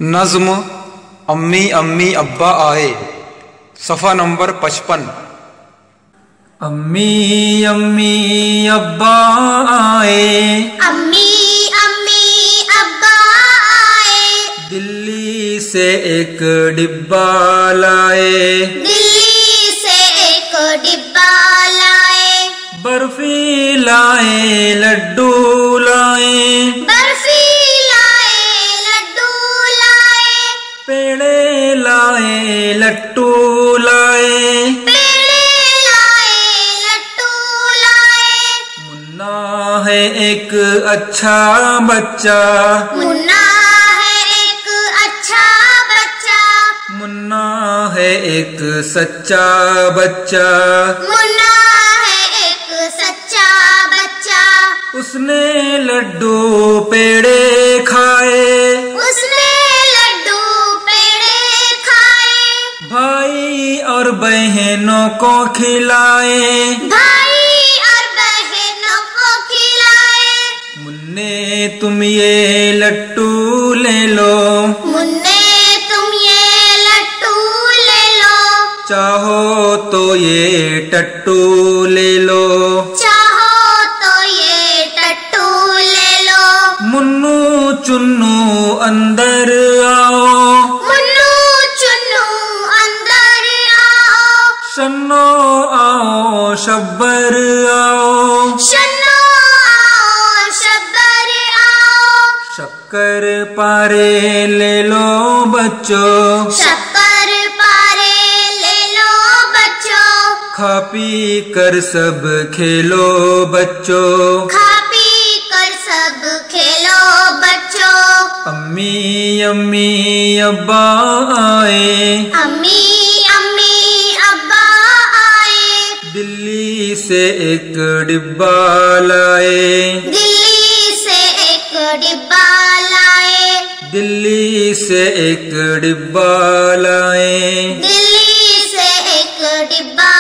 नज़्म अम्मी अम्मी अब्बा आए, सफ़ा नंबर 55। अम्मी अम्मी अब्बा आए, अम्मी अम्मी अब्बा आए, दिल्ली से एक डिब्बा लाए, दिल्ली से एक डिब्बा लाए, बर्फी लाए लड्डू लाए, बर्फी लाए लड्डू लाए, पेड़े लाए लट्टू लाए, पेड़े लाए लट्टू लाए। मुन्ना है एक अच्छा बच्चा, मुन्ना है एक अच्छा बच्चा, मुन्ना है एक सच्चा बच्चा, मुन्ना है एक सच्चा बच्चा। उसने लड्डू पेड़े खाए, उसने लड्डू पेड़े खाए, भाई और बहनों को खिलाए, भाई और बहनों को खिलाए। मुन्ने तुम ये लट्टू ले लो, मुन्ने तुम ये लट्टू ले लो, चाहो तो ये टट्टू ले लो, चाहो तो ये टट्टू ले लो। मुन्नू चुन्नू अंदर आओ, मुन्नू चुन्नू अंदर आओ, शन्नो आओ शब्बर आओ, शन्नो आओ शब्बर आओ। शक्कर पारे ले लो बच्चों, शक्कर पारे ले लो बच्चों, खा पी कर सब खेलो बच्चों, खा पी कर सब खेलो बच्चों। अम्मी अम्मी अब्बा आए, अम्मी अम्मी अब्बा आए, दिल्ली से एक डिब्बा लाए, दिल्ली से एक डिब्बा लाए, दिल्ली से एक डिब्बा लाए, दिल्ली से एक डिब्बा